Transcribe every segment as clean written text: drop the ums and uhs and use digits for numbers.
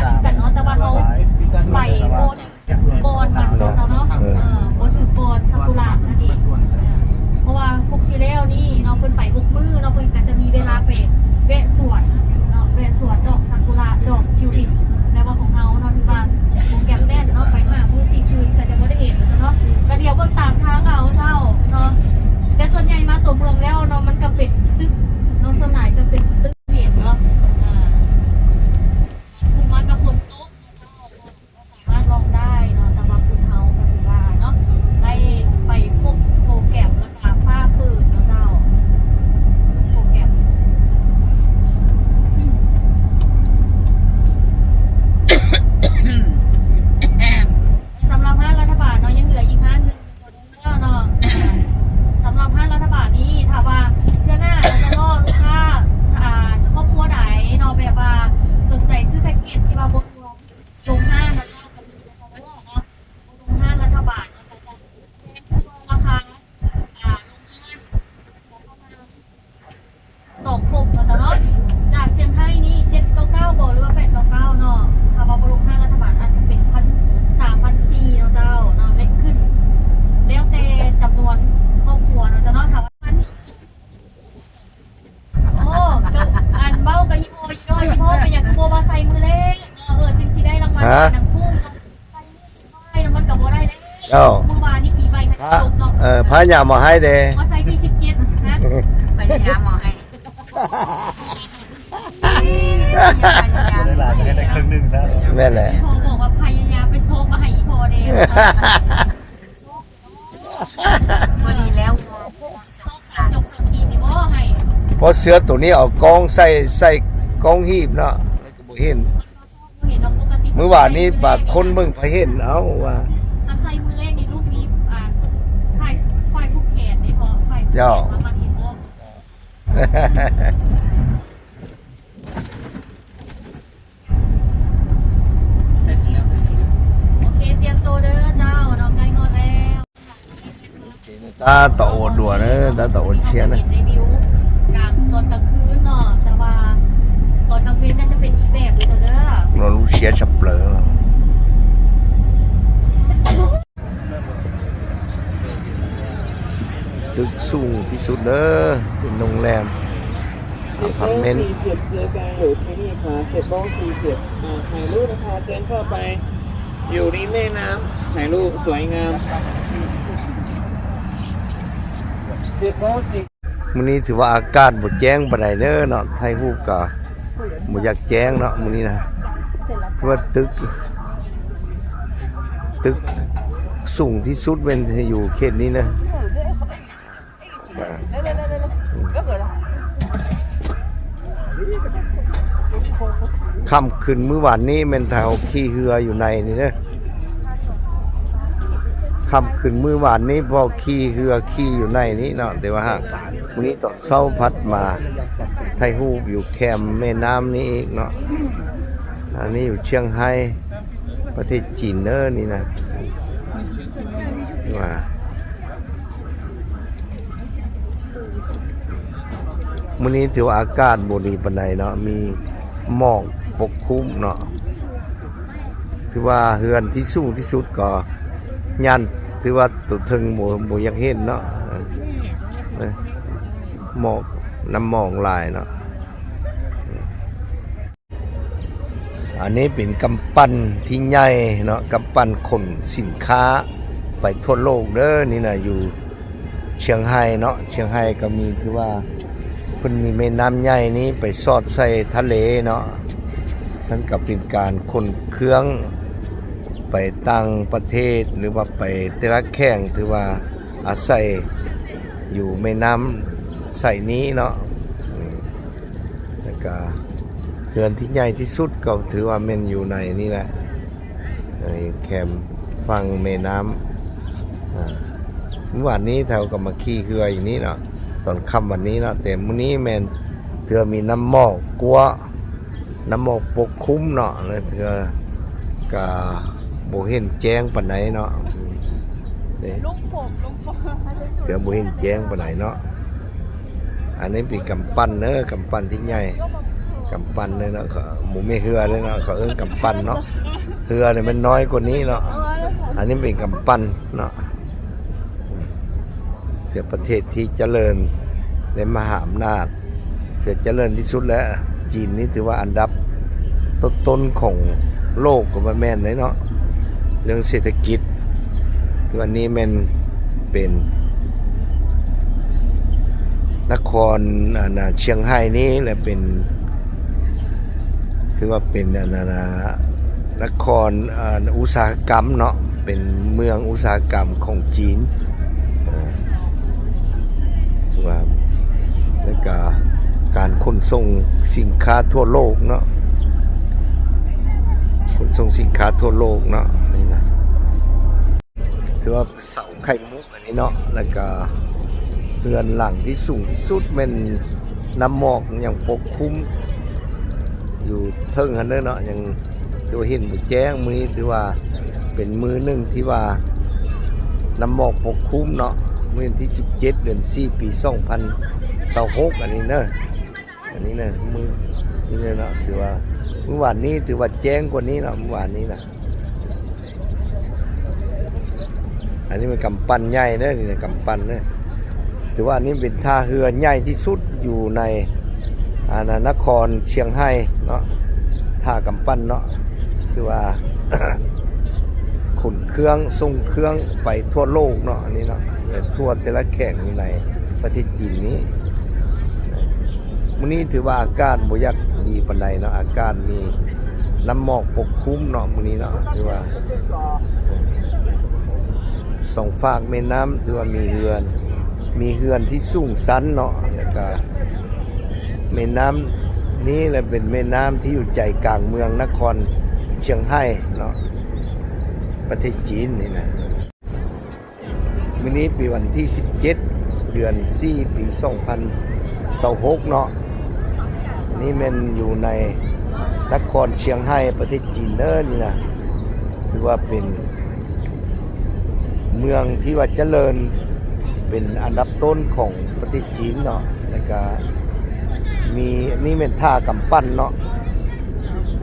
ทกันเนาะแต่ว่าเขาไปโบนมันเนาะโบนถึงโบนซากุระนั่นเองเพราะว่าพวกที่แล้วนี่เนาะเพิ่นไปบุกมือเนาะเพิ่นก็จะมีเวลาไปแวะสวนเนาะแวะสวนดอกซากุระดอกทิวลิปแล้วว่าของเฮาเนาะที่ว่าโปรแกรมแน่นเนาะไป5 มื้อ 4 คืนก็จะบ่ได้เห็นเนาะก็เดี๋ยวเบิ่งตามทางเอาเจ้าเนาะแต่ส่วนใหญ่มาตัวเมืองแล้วเนาะมันก็เป็นตึกเนาะสลายก็เป็นตึกเห็นเนาะขึ้นมากับฝนตกเจ้าก็สามารถลองได้เนาะแต่ว่าคุณเฮาก็ถือว่าเนาะได้ไปพบโปรแกรมแล้วก็ฟ้าเปิดเนาะเจ้าโปรแกรมสำหรับห้างรัฐบาลเนาะยังเหลืออีกห้างหนึ่งเนาะสำหรับห้างรัฐบาลนี้ถ้าว่าเทื่อหน้าเราจะล่อลูกค้าครอบครัวไหนเนาะแบบว่าสนใจซื้อแพ็กเกจที่ว่าบนลงห้างนะเจ้าก็มีเนาะลงห้างรัฐบาลเนาะจะแจ้งราคาลงห้าง2 ครบแล้วเนาะจากเชียงไฮ้นี่799บ่หรือว่า899เนาะถ้าว่าลงห้างรัฐบาลอาจจะเป็น1,300-1,400เนาะเจ้าเนาะเล็กขึ้นแล้วแต่จำนวนครอบครัวเนาะเจ้าเนาะถามว่าโอ้อันเบ้ากับยี่โพเป็นอย่างโบว่าใส่มือเล็กจึงสิได้รางวัลหนังพุ่งใส่มือสุดท้ายมันกับโบได้เลยเมื่อวานนี่ปีใบมันจบเนาะพระยามาให้เด้มาใส่ที่17นะไปยาหมอให้ได้หลายจะได้ครึ่งหนึ่งซะแม่แหละพอบอกว่าพยายามไปโชคมาให้อีพอเด้วันนี้แล้วจบ2 ทีนี่บ่ให้เพราะเสือตัวนี้เอากองใส่กองหีบเนาะก็บ่เห็นเมื่อวานนี้บาดคนเบิ่งไปเห็นเอาว่าทำใส่มือเล่นในรูปนี้ไฟผู้แขนนี่พอไฟผู้แขนมาเห็นบ่โอเคเตรียมตัวเด้อเจ้าน้องไก่ฮอดแล้วตาโตดัวเด้อตาโตเชียนะเห็นในวิวกลางตอนกลางคืนเนาะแต่ว่าตอนกลางคืนน่าจะเป็นอีกแบบเลยเด้อเรารู้เชียฉับเปลือตึกสูงที่สุดเด้อเป็นโรงแรมอพาร์ตเมนต์40เลยการอยู่ที่นี่ค่ะ10:40ถ่ายรูปนะคะเดินเข้าไปอยู่ริมแม่น้ำถ่ายรูปสวยงาม10:40มื้อนี้ถือว่าอากาศบ่แจ้งปานใดเด้อเนาะไทยฮู้ก็บ่อยากแจ้งเนาะมื้อนี้นะถือว่าตึกสูงที่สุดเป็นอยู่เขตนี้นะค่ำคืนมื้อวานนี้แม่นแถวขี่เรืออยู่ในนี่นะค่ำคืนมื้อวานนี้พอขี่เรือขี่อยู่ในนี้เนาะแต่ว่ามื้อนี้ตอนเช้าพัดมาไทยฮู้อยู่แคมแม่น้ำนี้อีกเนาะอันนี้อยู่เชียงไฮ้ประเทศจีนเด้อนี่นะว่ามื้อนี้ถือว่าอากาศบ่ดีปานใดเนาะมีหมอกปกคลุมเนาะถือว่าเฮือนที่สูงที่สุดก็ยันถือว่าตัวถึงบ่อยากเห็นเนาะหมอกน้ำหมอกลายเนาะอันนี้เป็นกำปั้นที่ใหญ่เนาะกำปั้นขนสินค้าไปทั่วโลกเด้อนี่นะอยู่เชียงไฮ้เนาะเชียงไฮ้ก็มีถือว่าเพิ่นมีแม่น้ำใหญ่นี้ไปสอดใส่ทะเลเนาะฉันก็เป็นการขนเครื่องไปต่างประเทศหรือว่าไปแต่ละแข่งถือว่าอาศัยอยู่แม่น้ำใส่นี้เนาะแล้วก็เขื่อนที่ใหญ่ที่สุดก็ถือว่ามันอยู่ในนี่แหละในแคมฝั่งแม่น้ำเมื่อวานนี้แถวก็มาขี่เรืออย่างนี้เนาะตอนค่ำวันนี้เนาะแต่มื้อนี้แม่นเถื่อมีน้ำหมอกกลัวน้ำหมอกปกคลุมเนาะแล้วเถื่อก็บ่เห็นแจ้งปานใดเนาะลุงผมเถื่อบ่เห็นแจ้งปานใดเนาะอันนี้เป็นกำปั้นเด้อกำปั้นที่ใหญ่ กำปั้นเลยเนาะเขาหมูไม่เฮือเลยเนาะเขาเอิ้นกำปั้นเนาะเฮือเนี่ยมันน้อยกว่านี้เนาะอันนี้เป็นกำปั้นเนาะเกือบประเทศที่เจริญในมหาอำนาจเกือบเจริญที่สุดแล้วจีนนี่ถือว่าอันดับต้นๆของโลกก็ว่าแม่นเลยเนาะเรื่องเศรษฐกิจวันนี้มันเป็นนครเชียงไฮ้นี่แหละเป็นถือว่าเป็นนครอุตสาหกรรมเนาะเป็นเมืองอุตสาหกรรมของจีนว่าแล้วก็การขนส่งสินค้าทั่วโลกเนาะขนส่งสินค้าทั่วโลกเนาะนี่นะถือว่าเสาไข่มุกอันนี้เนาะแล้วก็เรือนหลังที่สูงที่สุดเป็นน้ำหมอกอย่างปกคลุมอยู่เทิงหันเด้อเนาะยังตัวเห็นบุแจ้งมือถือว่าเป็นมือหนึ่งที่ว่าน้ำหมอกปกคลุมเนาะมือที่17 เดือน 4 ปี 2026อันนี้เนาะอันนี้นะมือนี่เนาะถือว่าเมื่อวานนี้ถือว่าแจ้งกว่านี้เนาะเมื่อวานนี้นะอันนี้เป็นกำปั้นใหญ่เด้อนี่นะกำปั้นเด้อถือว่านี่เป็นท่าเรือใหญ่ที่สุดอยู่ในนครเชียงไฮ้เนาะท่ากำปั้นเนาะคือว่า ขนเครื่องส่งเครื่องไปทั่วโลกเนาะอันนี้เนาะทั่วแต่ละแข่งในประเทศจีนนี้มื้อนี้ถือว่าอากาศบ่อยากดีปานใดเนาะอากาศมีน้ำหมอกปกคลุมเนาะมื้อนี้เนาะถือว่าสองฝากแม่น้ำถือว่ามีเรือนที่สูงสันเนาะแล้วก็แม่น้ำนี้แหละเป็นแม่น้ำที่อยู่ใจกลางเมืองนครเชียงไฮ้เนาะประเทศจีนนี่นะมื้อนี้ปีวันที่17 เดือน 4 ปี 2026เนาะนี่มันอยู่ในนครเชียงไฮ้ประเทศจีนเด้อนี่นะถือว่าเป็นเมืองที่ว่าเจริญเป็นอันดับต้นของประเทศจีนเนาะแล้วก็มีนี่เป็นท่ากำปั้นเนาะ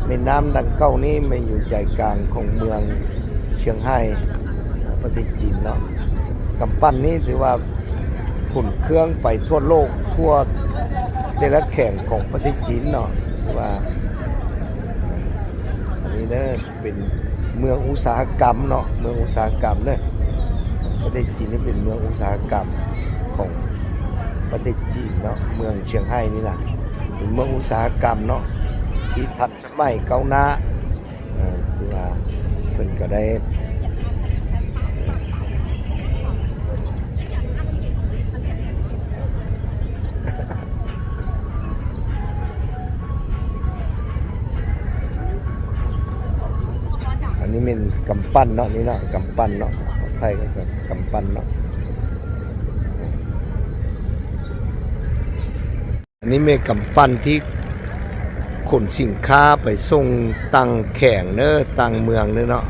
แม่น้ำดังเก้านี้มาอยู่ใจกลางของเมืองเชียงไฮ้ประเทศจีนเนาะกำปั้นนี้ถือว่าขนเครื่องไปทั่วโลกทั่วแต่ละแข่งของประเทศจีนเนาะว่าอันนี้เนี่ยเป็นเมืองอุตสาหกรรมเนาะเมืองอุตสาหกรรมเนี่ยประเทศจีนนี่เป็นเมืองอุตสาหกรรมของประเทศจีนเนาะเมืองเชียงไฮ้นี่นะเป็นเมืองอุตสาหกรรมเนาะที่ทันสมัยก้าวหน้าคือว่าเพิ่นก็ได้อันนี้เป็นกำปั้นเนาะนี่เนาะกำปั้นเนาะไทยก็กำปั้นเนาะอันนี้เป็นกำปั้นที่ขนสินค้าไปส่งตังแข่งเน้อตังเมืองเน้อเนาะ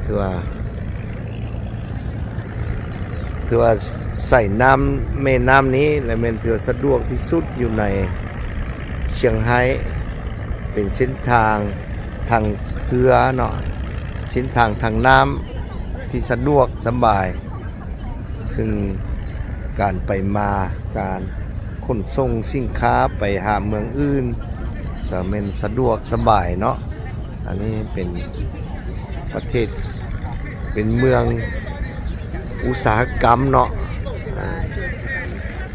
ถือว่าใส่น้ำแม่น้ำนี้และเป็นถือสะดวกที่สุดอยู่ในเชียงไฮ้เป็นเส้นทางทางเรือเนาะเส้นทางทางน้ำที่สะดวกสบายซึ่งการไปมาการขนส่งสินค้าไปหาเมืองอื่นก็เป็นสะดวกสบายเนาะอันนี้เป็นประเทศเป็นเมืองอุตสาหกรรมเนาะ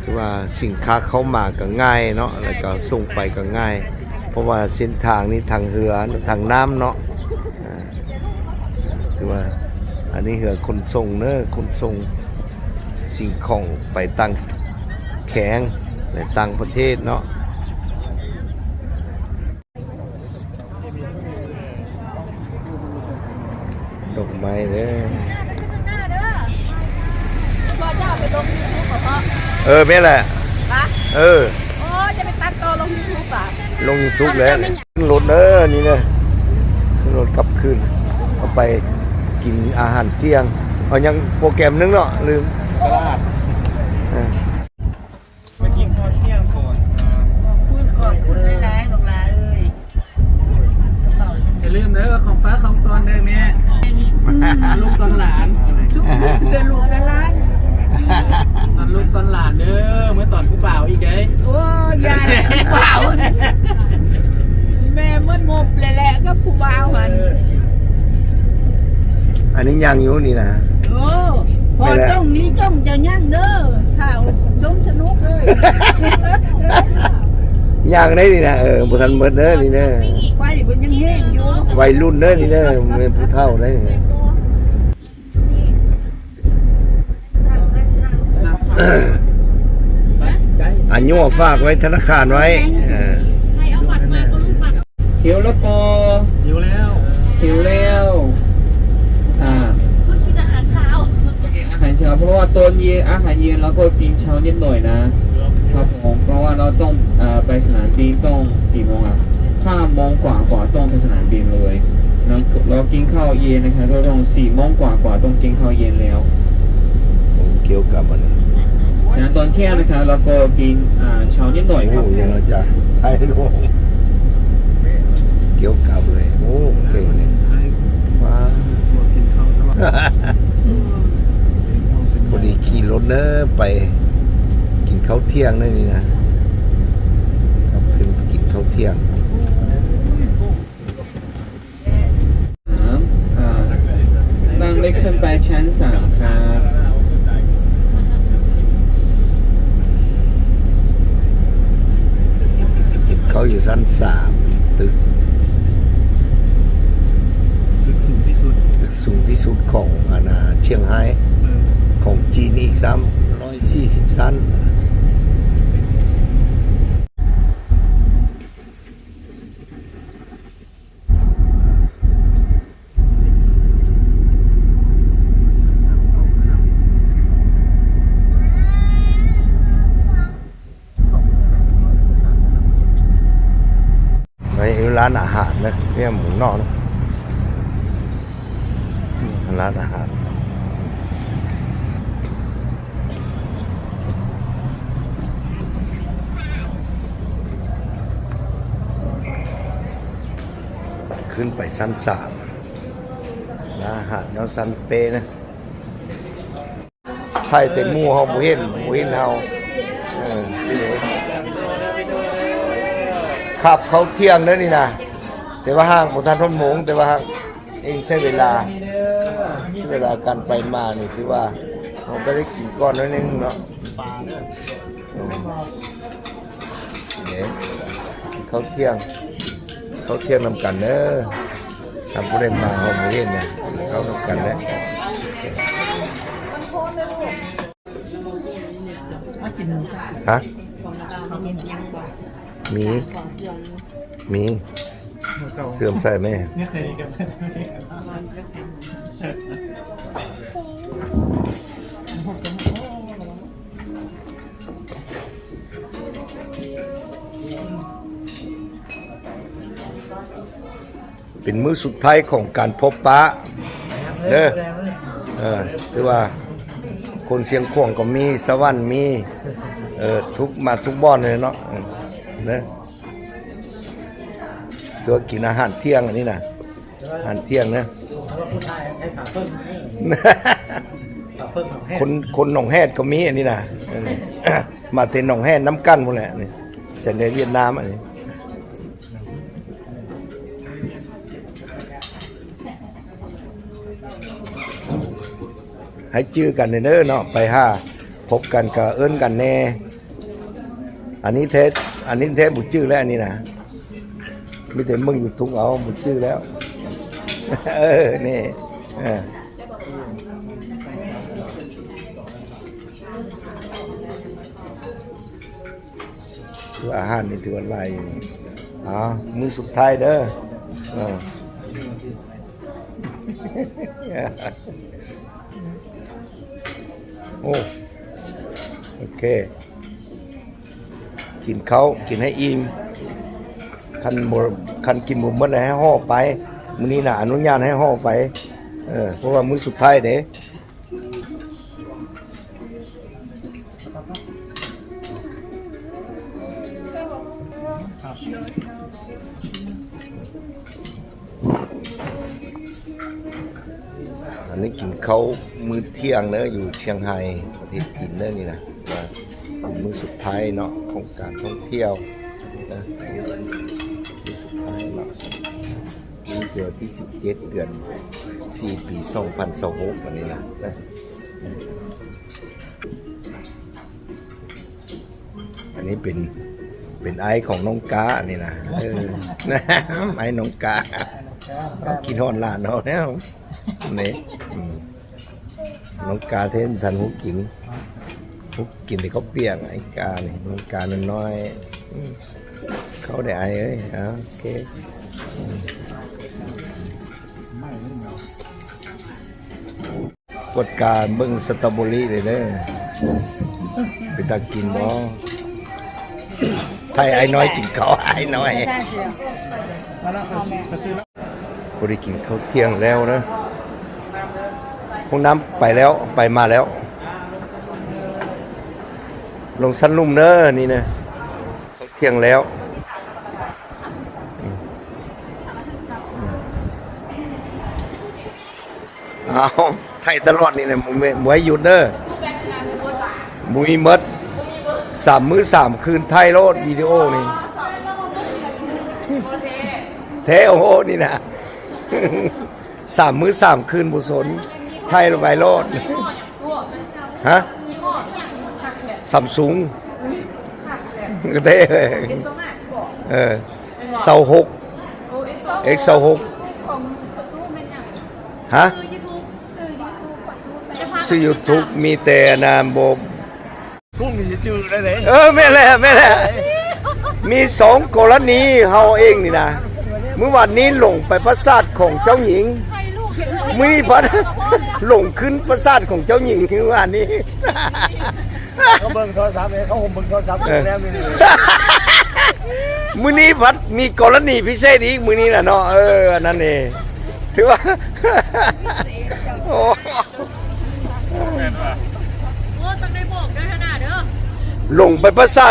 คือว่าสินค้าเข้ามาก็ง่ายเนาะแล้วก็ส่งไปก็ง่ายเพราะว่าเส้นทางนี้ทางเรือทางน้ำเนาะคือว่าอันนี้เรือขนส่งเนอะขนส่งสิ่งของไปต่างแข็งในต่างประเทศเนาะดอกไม้เด้อพ่อเจ้าไปลง YouTube กับพ่อแม่แหละโอ้จะไปตัดต่อลง YouTube อ่ะลง YouTube แล้วขึ้นรถเด้อนี่เนี่ยขึ้นรถกลับคืนเอาไปกินอาหารเที่ยงเอายังโปรแกรมนึงเนาะลืมตลาดไปกินข้าวเที่ยงก่อนขอบคุณหลายๆ ลืมเด้อของฟ้าของตอนเด้อแม่ลูกตอนหลานเกิดลูกกันหลานตอนลูกตอนหลานเด้อเมื่อตอนผู้บ่าวอีกเด้โอ้ยายผู้บ่าวแม่มันงบเลยแหละก็ผู้บ่าวหัน อันนี้ยังอยู่นี่นะ โอ้พอจ้องนี้จ้องจะยั่งเด้อข่าวชมสนุกเลย ยังได้นี่นะบุทันเบิดเด้อนี่เด้อ ไฟมันยังแห้งอยู่ วัยรุ่นเด้อนี่เด้อเป็นผู้เฒ่าได้นี่ อันนี้ฝากไว้ธนาคารไว้ ให้เอาบัตรมาก็รู้บัตร เขียวแล้วปอ อยู่แล้ว เขียวแล้วเพื่อกินอาหารเช้า อาหารเช้าเพราะว่าตอนเย็นอาหารเย็นเราก็กินเช้านิดหน่อยนะครับผมเพราะว่าเราต้องไปสนามบินต้องกี่โมงอ่ะ5 โมงกว่าต้องไปสนามบินเลยเรากินข้าวเย็นนะครับก็ต้อง4 โมงกว่าต้องกินข้าวเย็นแล้ว เกี่ยวกับอันนี้ ฉะนั้นตอนเที่ยงนะครับเราก็กินเช้านิดหน่อยค โอ้ รับ ยังเราจะให้ลูกเกี่ยวกับเลยโอ้เก่งเลยว้าพอดีขี่รถเนอะไปกินข้าวเที่ยงนั่นนี่นะครับขึ้นกินข้าวเที่ยง นั่งเล็กขึ้นไปชั้น 3ครับ เขาอยู่ชั้น3ตึก ลึกสูงที่สุด ตึกสูงที่สุดของเชียงไฮ้ของจีนอีก140 ชั้นไปร้านอาหารนะเนี่ยหมูนอกนะร้านอาหารขึ้นไปชั้น3ร้านอาหารเนาะชั้นเปนะไผ่แต่หมู่เฮาบ่เห็นเฮาขับเขาเที่ยงเด้อนี่นะแต่ว่าห้างบ่ทันทนหมงแต่ว่าเองใช้เวลาการไปมานี่คือว่าเราก็ได้กินก้อนน้อยนึงเนาะเขาเที่ยงนำกันเด้อทำผู้เล่นมาเฮาบ่เห็นเนี่ยเขานำกันแล้วฮะมีเสื่อมใส่ไหมเป็นมื้อสุดท้ายของการพบปะเด้อคือว่าคนเสียงขวงก็มีสวรรค์มีทุกบ่อนเลยเนาะนะตัวกินอาหารเที่ยงอันนี้นะอาหารเที่ยงนะคนหนองแฮดก็มีอันนี้นะมาเต็นหนองแฮดน้ำกั้นหมดแหละนี่เส้นเวียดนามอันนี้ให้ชื่อกันเด้อเนาะไปพบกันก็เอิ้นกันแน่อันนี้เทศบุชื่อแล้วอันนี้นะมีแต่มึงอยู่ทุ่งเอาบุชื่อแล้วนี่คืออาหารนี่ถือว่าไรมื้อสุดท้ายเด้อโอเคกินเขากินให้อิ่มคันกินหมดเมื่อไหร่ให้ห่อไปมื้อนี้น่ะอนุญาตให้ห่อไปเพราะว่ามื้อสุดท้ายเด้ อันนี้กินข้าวมื้อเที่ยงเนอะอยู่เชียงไฮ้ประเทศจีนเนอะนี่นะมื้อสุดท้ายเนาะของการท่องเที่ยวนะมื้อสุดท้ายเนาะนี่เกิดที่17เดือน4 ปี 2026วันนี้นะอันนี้เป็นไอของน้องกาอันนี้นะไอน้องกากินฮอดหลานเอาแล้วนี่น้องกาเท่นทันหุกกินแต่เขาเปียกไอ้กาเนี่ยน้องกาน้อยเขาได้ไอเอ้ยโอเคกดการเบิ่งสตรอเบอรี่เลยเด้อไปตากินบ่ไทยไอ้น้อยกินเขาไอ้น้อยพอได้กินข้าวเที่ยงแล้วนะห้องน้ำไปแล้วไปมาแล้วลงสั้นลุ่มเนอะนี่นะข้าวเที่ยงแล้วเอาไทยตลอดนี่นะมวยหยุดเนอะมุยมด3 มื้อ 3 คืนไทยโลดวิดีโอนี่เทโอโหนี่นะ3 มื้อ 3 คืนบุษนไทยไปโลดฮะซัมซุงก็เท่26 X26 ฮะซื้อ YouTube มีแต่นามโบพุ่งนี่จืดได้เลย แม่แหละมี2 กรณีเฮาเองนี่นะเมื่อวันนี้หลงไปปราสาทของเจ้าหญิงมื้อนี้พัดหลงขึ้นปราสาทของเจ้าหญิงคือวันนี้เขาเบิ่งโทรศัพท์เขาห่มเบิ่งโทรศัพท์แล้วนี่มื้อนี้พัดมีกรณีพิเศษอีกมื้อนี้น่ะเนาะอันนั้นเองถือว่าโอ้ต้องได้บอกด้วยขนาดเด้อหลงไปปราสา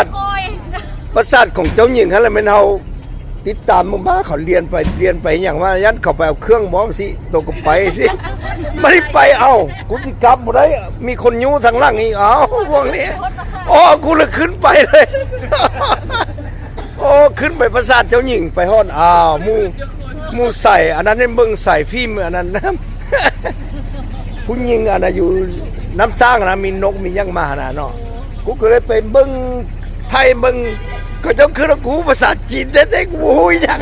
ทของเจ้าหญิงหั่นแหละแม่นเฮาติดตามมาเขาเรียนไปอย่างว่ายันเขาไปเอาเครื่องบ่สิตกไปสิไม่ได้ไปเอากูสิกลับบ่ได้มีคนอยู่ทางหลังอีกเอาพวกนี้กูเลยขึ้นไปเลยขึ้นไปปราสาทเจ้าหญิงไปฮอดมูใส่อันนั้นเบิ่งใส่ฟิล์มอันนั้นนะผู้หญิงอันน่ะอยู่น้ำสร้างนะมีนกมียังมาน่ะเนาะกูก็เลยไปเบิ่งไทยเบิ่งก็เจ้าคือกูภาษาจีนแท้ๆกูฮู้จัง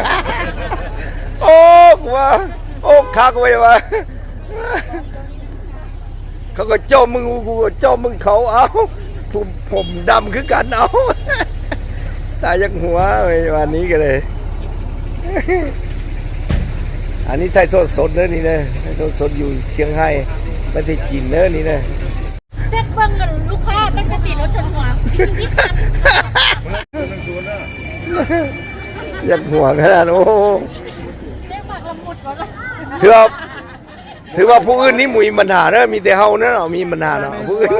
กูว่าคักไว้ว่าเขาก็จ้อมึงกูก็จ้อมึงเขาเอาผมดำคือกันเอาตายจากหัววันนี้ก็เลยอันนี้ไทยทอดสดเนอะนี่นะไทยทอดสดอยู่เชียงไฮ้ประเทศจีนเนอะนี่นะเช็คเบิ่งเงินลูกค้าตั้งแต่ตีรถจนหัวอยากหัวขนาดเรียกปากละมุดก่อนถือว่าผู้อื่นนี่มีปัญหาเนอะมีแต่เฮาเนอะมีปัญหาเนาะผู้อื่น